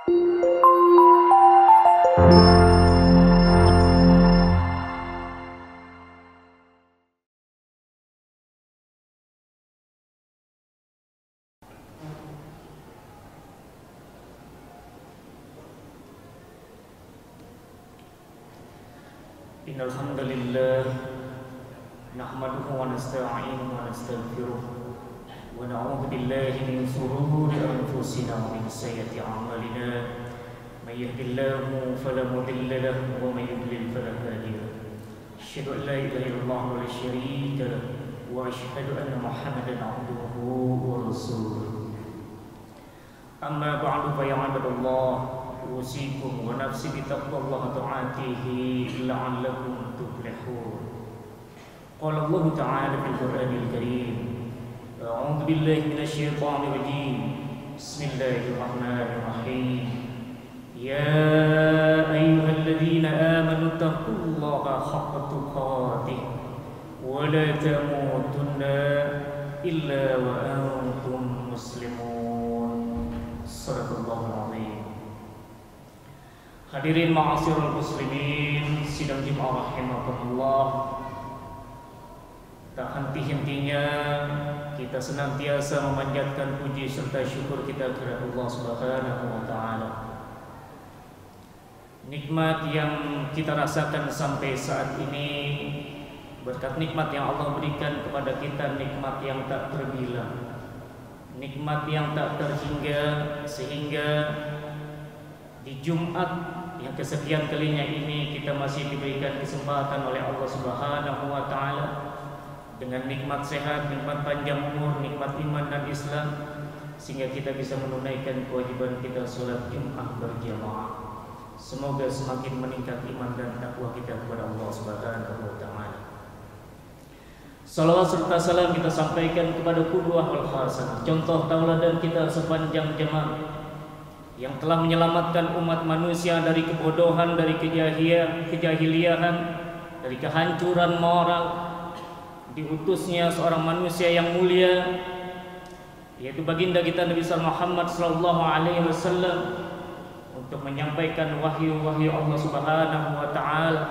Innal hamdalillah nahmaduhu wa nasta'inuhu wa nastaghfiruh wa na'udzu billahi min shururi anfusina wa min sayyiati a'malina may yahdihillahu fala mudilla lahu wa may yudlil fala hadiya lahu asyhadu an la ilaha illallah wa la syarika lahu wa asyhadu anna muhammadan 'abduhu wa rasuluh amma ba'du fa ya 'ibadallah usikum wa nafsi bittaqwallahi ta'atihi la'allakum tuflihun. Qala Allah ta'ala fil Qur'anil Karim a'udzu billahi minasyaitonir rajim bismillahirrahmanirrahim ya ayyuhalladzina amanu taqullaha haqqa tuqatih wa la tamutunna illa wa antum muslimun. Shadaqallahul azim. Hadirin ma'asyiral muslimin, sidang Jumat rahimakumullah. Tak henti-hentinya kita senantiasa memanjatkan puji serta syukur kita kepada Allah Subhanahu wa taala. Nikmat yang kita rasakan sampai saat ini berkat nikmat yang Allah berikan kepada kita, nikmat yang tak terbilang, nikmat yang tak terhingga, sehingga di Jumat yang kesekian kalinya ini kita masih diberikan kesempatan oleh Allah Subhanahu wa taala dengan nikmat sehat, nikmat panjang umur, nikmat iman dan Islam, sehingga kita bisa menunaikan kewajiban kita salat Jumat berjamaah. Semoga semakin meningkat iman dan takwa kita kepada Allah Subhanahu wa taala. Salawat serta salam kita sampaikan kepada qudwah wal hasanah, contoh tauladan kita sepanjang zaman yang telah menyelamatkan umat manusia dari kebodohan, dari kejahiliahan, dari kehancuran moral. Diutusnya seorang manusia yang mulia, yaitu baginda kita Nabi Muhammad sallallahu alaihi wasallam, untuk menyampaikan wahyu-wahyu Allah Subhanahu wa taala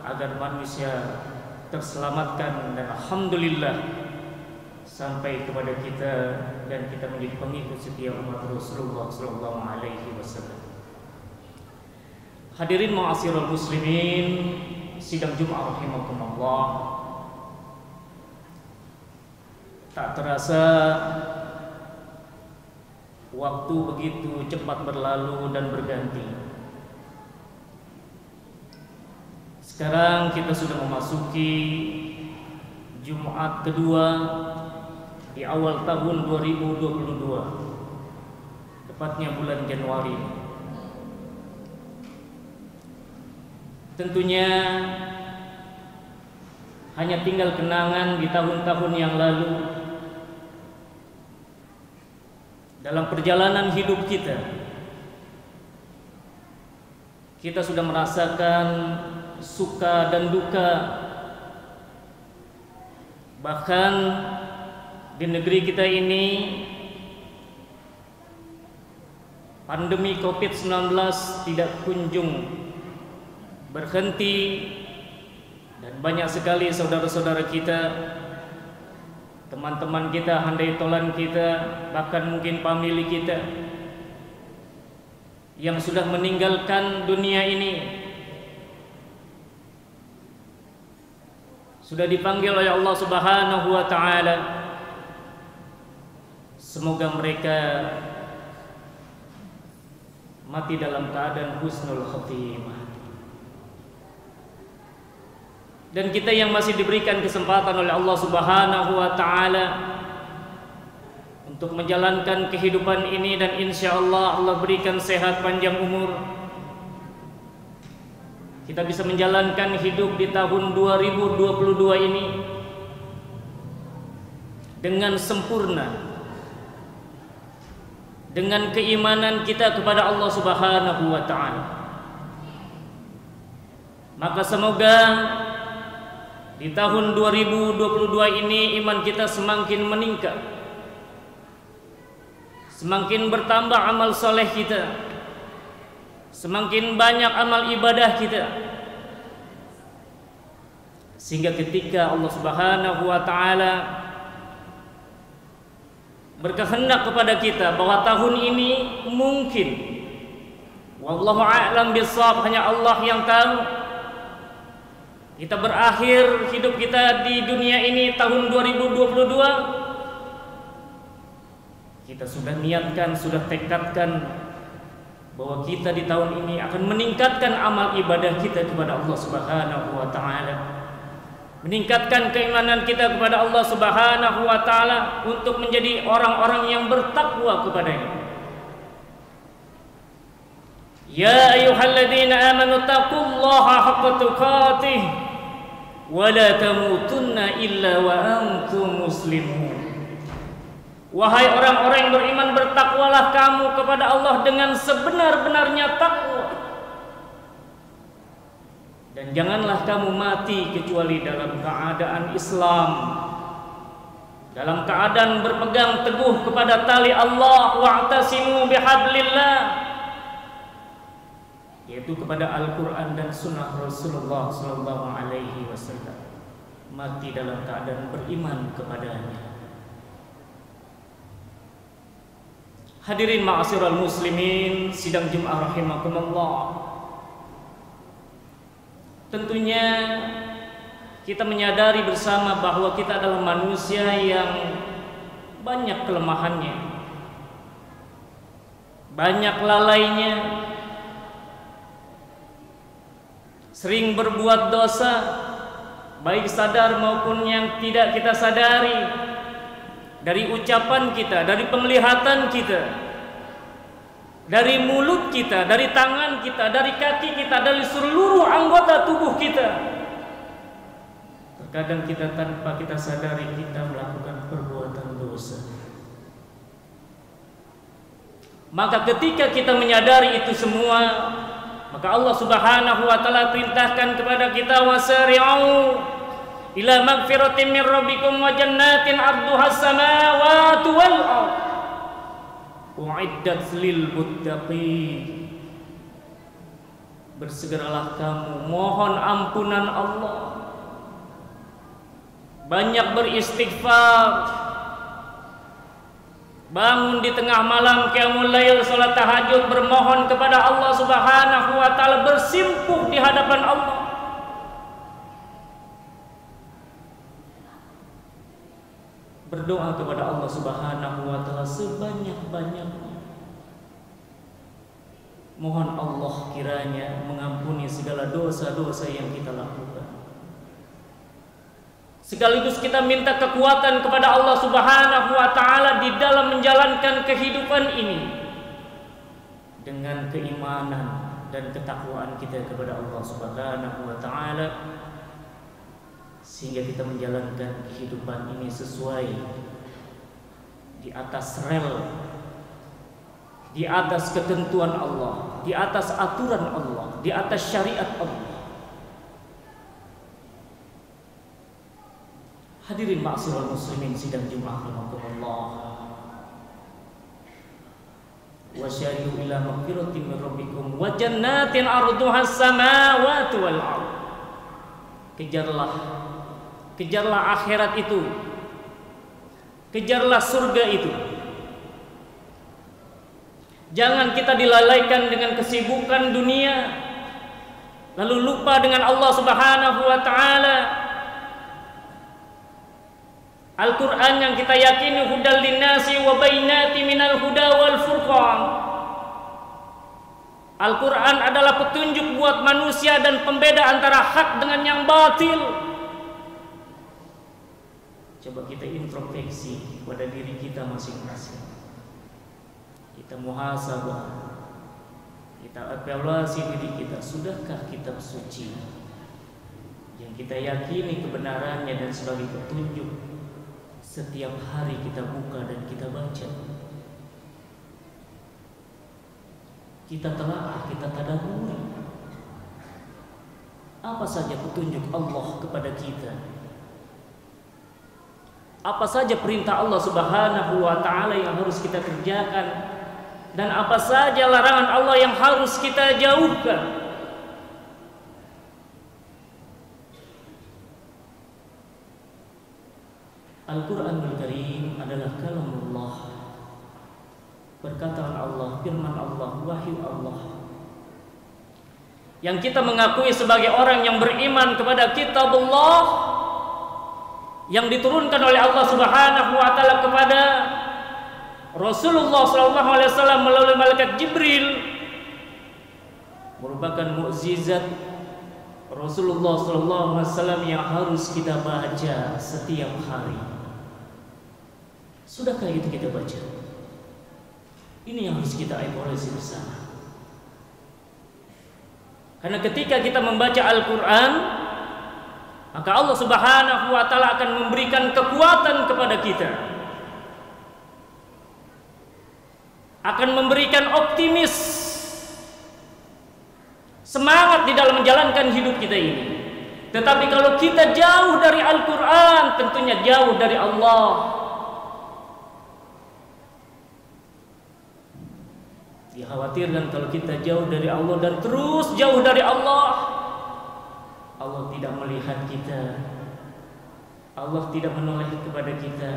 agar manusia terselamatkan, dan alhamdulillah sampai kepada kita dan kita menjadi pengikut setia umat Rasulullah sallallahu alaihi wasallam. Hadirin ma'asyiral muslimin, sidang Jumat rahimakumullah. Tak terasa waktu begitu cepat berlalu dan berganti. Sekarang kita sudah memasuki Jumat kedua di awal tahun 2022, tepatnya bulan Januari. Tentunya hanya tinggal kenangan di tahun-tahun yang lalu. Dalam perjalanan hidup kita, kita sudah merasakan suka dan duka. Bahkan di negeri kita ini pandemi COVID-19 tidak kunjung berhenti, dan banyak sekali saudara-saudara kita, teman-teman kita, handai tolan kita, bahkan mungkin famili kita yang sudah meninggalkan dunia ini, sudah dipanggil oleh Allah Subhanahu wa taala. Semoga mereka mati dalam keadaan husnul khotimah. Dan kita yang masih diberikan kesempatan oleh Allah Subhanahu wa taala untuk menjalankan kehidupan ini, dan insya Allah Allah berikan sehat panjang umur, kita bisa menjalankan hidup di tahun 2022 ini dengan sempurna, dengan keimanan kita kepada Allah Subhanahu wa taala. Maka semoga di tahun 2022 ini iman kita semakin meningkat, semakin bertambah amal soleh kita, semakin banyak amal ibadah kita, sehingga ketika Allah Subhanahu wa taala berkehendak kepada kita bahwa tahun ini mungkin, wallahu a'lam bishawab, hanya Allah yang tahu, kita berakhir hidup kita di dunia ini tahun 2022, kita sudah niatkan, sudah tekadkan bahwa kita di tahun ini akan meningkatkan amal ibadah kita kepada Allah Subhanahu wa taala, meningkatkan keimanan kita kepada Allah Subhanahu wa taala untuk menjadi orang-orang yang bertakwa kepada-Nya. Ya ayyuhalladzina amanu taqullaha haqqa tuqatih wa la tamutunna illa wa antum muslimun. Wahai orang-orang yang beriman, bertakwalah kamu kepada Allah dengan sebenar-benarnya takwa, dan janganlah kamu mati kecuali dalam keadaan Islam, dalam keadaan berpegang teguh kepada tali Allah, wa'tasimu bihablillah, yaitu kepada Al-Quran dan Sunnah Rasulullah Sallallahu Alaihi Wasallam. Mati dalam keadaan beriman kepadanya. Hadirin ma'asyiral muslimin, sidang Jumat rahimakumullah. Tentunya kita menyadari bersama bahwa kita adalah manusia yang banyak kelemahannya, banyak lalainya, sering berbuat dosa, baik sadar maupun yang tidak kita sadari, dari ucapan kita, dari penglihatan kita, dari mulut kita, dari tangan kita, dari kaki kita, dari seluruh anggota tubuh kita. Terkadang kita tanpa kita sadari kita melakukan perbuatan dosa. Maka ketika kita menyadari itu semua, maka Allah Subhanahu wa taala perintahkan kepada kita, wasari'u ila magfiratin min rabbikum wa jannatin 'arduhas samawati wal ardh u'iddat lil muttaqin. Bersegeralah kamu mohon ampunan Allah, banyak beristighfar, bangun di tengah malam qiyamul lail, salat tahajud, bermohon kepada Allah Subhanahu wa taala, bersimpuh di hadapan Allah. Berdoa kepada Allah Subhanahu wa taala sebanyak-banyaknya. Mohon Allah kiranya mengampuni segala dosa-dosa yang kita lakukan. Sekaligus kita minta kekuatan kepada Allah Subhanahu wa taala di dalam menjalankan kehidupan ini dengan keimanan dan ketakwaan kita kepada Allah Subhanahu wa taala, sehingga kita menjalankan kehidupan ini sesuai di atas rel, di atas ketentuan Allah, di atas aturan Allah, di atas syariat Allah. Hadirin ma'asyiral muslimin sidang Jumat rahimakumullah. Wasyari'u ila maghfiratin min rabbikum wa jannatin 'arduhas samawati wal ardh. Kejarlah akhirat itu, kejarlah surga itu. Jangan kita dilalaikan dengan kesibukan dunia, lalu lupa dengan Allah Subhanahu wa taala. Al-Quran yang kita yakini hudal linnasi wa bainati minal huda wal furqan. Al-Quran adalah petunjuk buat manusia dan pembeda antara hak dengan yang batil. Coba kita introspeksi pada diri kita masing-masing. Kita muhasabah, kita evaluasi diri kita. Sudahkah kitab suci yang kita yakini kebenarannya dan sebagai petunjuk setiap hari kita buka dan kita baca? Kita telaah, kita tadabburi apa saja petunjuk Allah kepada kita, apa saja perintah Allah Subhanahu wa taala yang harus kita kerjakan dan apa saja larangan Allah yang harus kita jauhkan. Al-Quranul Karim adalah kalamullah, perkataan Allah, firman Allah, wahyu Allah, yang kita mengakui sebagai orang yang beriman kepada kitabullah yang diturunkan oleh Allah Subhanahu wa taala kepada Rasulullah SAW melalui malaikat Jibril, merupakan mukjizat Rasulullah SAW yang harus kita baca setiap hari. Sudahkah itu kita baca? Ini yang harus kita evaluasi bersama. Karena ketika kita membaca Al-Quran, maka Allah Subhanahu wa taala akan memberikan kekuatan kepada kita, akan memberikan optimis, semangat di dalam menjalankan hidup kita ini. Tetapi kalau kita jauh dari Al-Quran, tentunya jauh dari Allah. Dikhawatirkan kalau kita jauh dari Allah dan terus jauh dari Allah, Allah tidak melihat kita, Allah tidak menoleh kepada kita,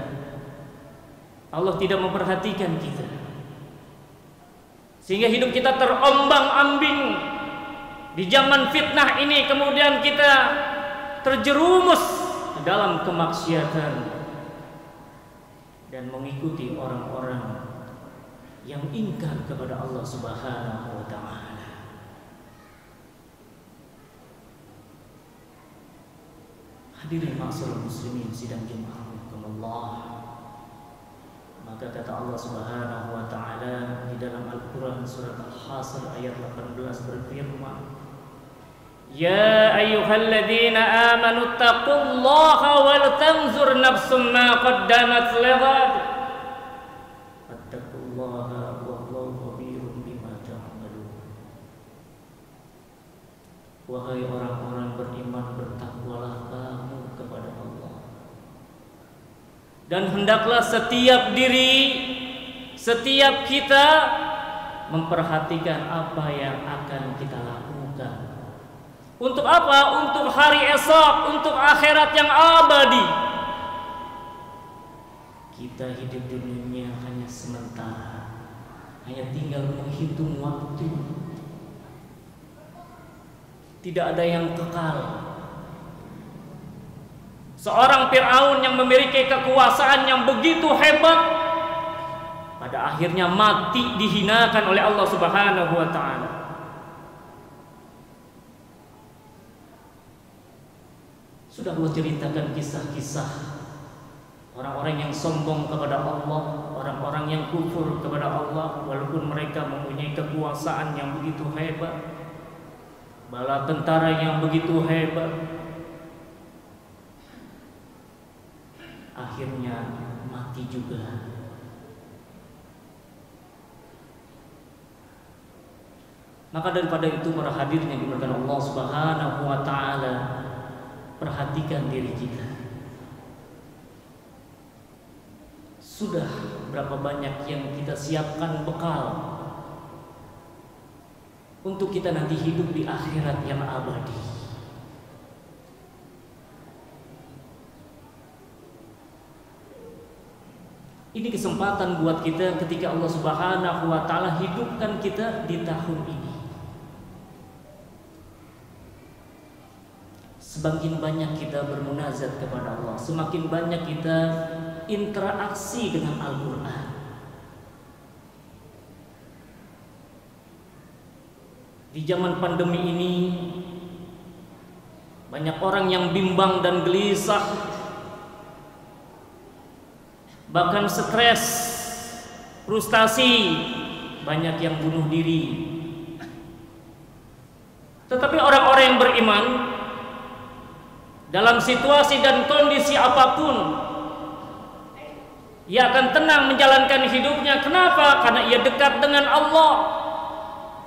Allah tidak memperhatikan kita, sehingga hidup kita terombang-ambing di zaman fitnah ini. Kemudian kita terjerumus dalam kemaksiatan dan mengikuti orang-orang yang ingkar kepada Allah Subhanahu wa taala. Hadirin ma'asyiral muslimin sidang Jumat Allah. Maka kata Allah Subhanahu wa taala di dalam Al-Qur'an surat Al-Hasr ayat 18 berfirman, Ya ayyuhalladzina amanu taqullaha wal tanzur nafsum ma qaddamat lighad. Fattaqullaha wallahu khabirun bima ta'malun. Wahai orang-orang beriman, bertakwalah kamu kepada Allah. Dan hendaklah setiap diri, setiap kita memperhatikan apa yang akan kita lakukan. Untuk apa? Untuk hari esok, untuk akhirat yang abadi. Kita hidup di dunia hanya sementara, hanya tinggal menghitung waktu. Tidak ada yang kekal. Seorang Fir'aun yang memiliki kekuasaan yang begitu hebat, pada akhirnya mati dihinakan oleh Allah Subhanahu wa taala. Sudah Allah ceritakan kisah-kisah orang-orang yang sombong kepada Allah, orang-orang yang kufur kepada Allah, walaupun mereka mempunyai kekuasaan yang begitu hebat, bala tentara yang begitu hebat, akhirnya mati juga. Maka daripada itu, para hadirin yang dimuliakan Allah Subhanahu wa taala, perhatikan diri kita. Sudah berapa banyak yang kita siapkan bekal untuk kita nanti hidup di akhirat yang abadi. Ini kesempatan buat kita ketika Allah Subhanahu wa taala hidupkan kita di tahun ini. Semakin banyak kita bermunajat kepada Allah, semakin banyak kita interaksi dengan Al-Quran. Di zaman pandemi ini, banyak orang yang bimbang dan gelisah, bahkan stres, frustasi, banyak yang bunuh diri. Tetapi orang-orang yang beriman, dalam situasi dan kondisi apapun, ia akan tenang menjalankan hidupnya. Kenapa? Karena ia dekat dengan Allah.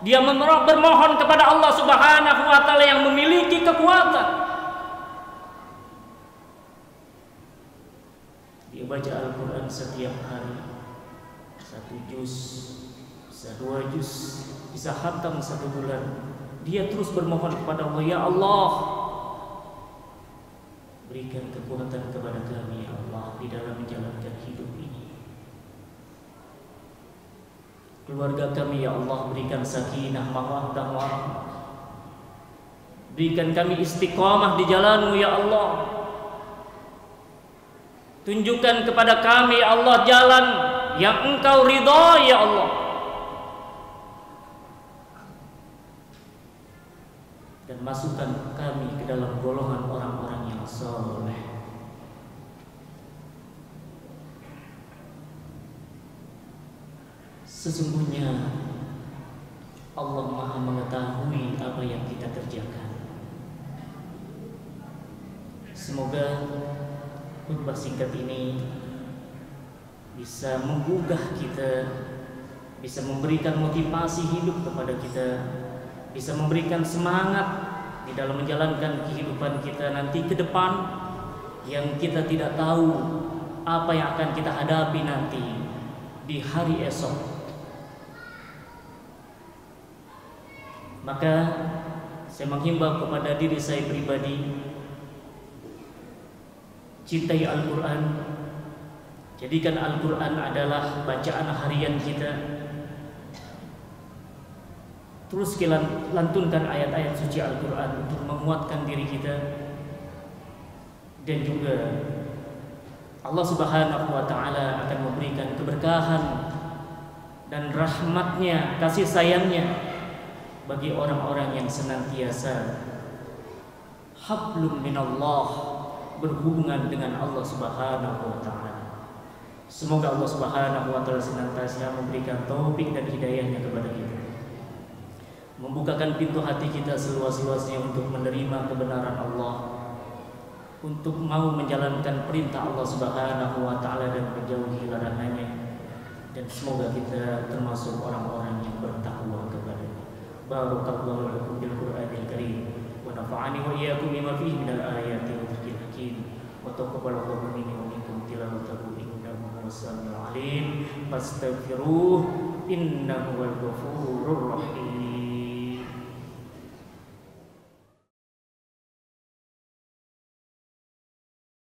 Dia bermohon kepada Allah Subhanahu wa taala yang memiliki kekuatan. Dia baca Al-Quran setiap hari, 1 juz, bisa 2 juz, bisa khatam 1 bulan. Dia terus bermohon kepada Allah, ya Allah, berikan kekuatan kepada kami ya Allah di dalam menjalankan hidup ini. Keluarga kami ya Allah, berikan sakinah, mawaddah, warahmah. Berikan kami istiqamah di jalan-Mu ya Allah. Tunjukkan kepada kami ya Allah jalan yang Engkau ridha ya Allah. Dan masukkan kami ke dalam golongan orang-orang yang saleh. Sesungguhnya Allah Maha mengetahui apa yang kita kerjakan. Semoga khutbah singkat ini bisa menggugah kita, bisa memberikan motivasi hidup kepada kita, bisa memberikan semangat di dalam menjalankan kehidupan kita nanti ke depan, yang kita tidak tahu apa yang akan kita hadapi nanti di hari esok. Maka saya menghimbau kepada diri saya pribadi, cintai Al-Quran. Jadikan Al-Quran adalah bacaan harian kita. Terus kita lantunkan ayat-ayat suci Al-Quran untuk menguatkan diri kita. Dan juga Allah Subhanahu wa Ta'ala akan memberikan keberkahan dan rahmatnya, kasih sayangnya bagi orang-orang yang senantiasa hablum minallah, berhubungan dengan Allah Subhanahu wa Ta'ala. Semoga Allah Subhanahu wa Ta'ala senantiasa memberikan taufik dan hidayahnya kepada kita, membukakan pintu hati kita seluas-luasnya untuk menerima kebenaran Allah, untuk mau menjalankan perintah Allah Subhanahu wa Ta'ala dan menjauhi larangannya. Dan semoga kita termasuk orang-orang yang bertakwa kepada-Nya. Barakallahu lakum bil Qur'anil Karim wa nafa'ani wa iyyakum bima fihi minal ayati wa dzikril hakim wa taqabbalallahu minni wa minkum tilawatahu innahu was-sami'ul 'alim fastaghfiruh innahu wal ghafurur rahim.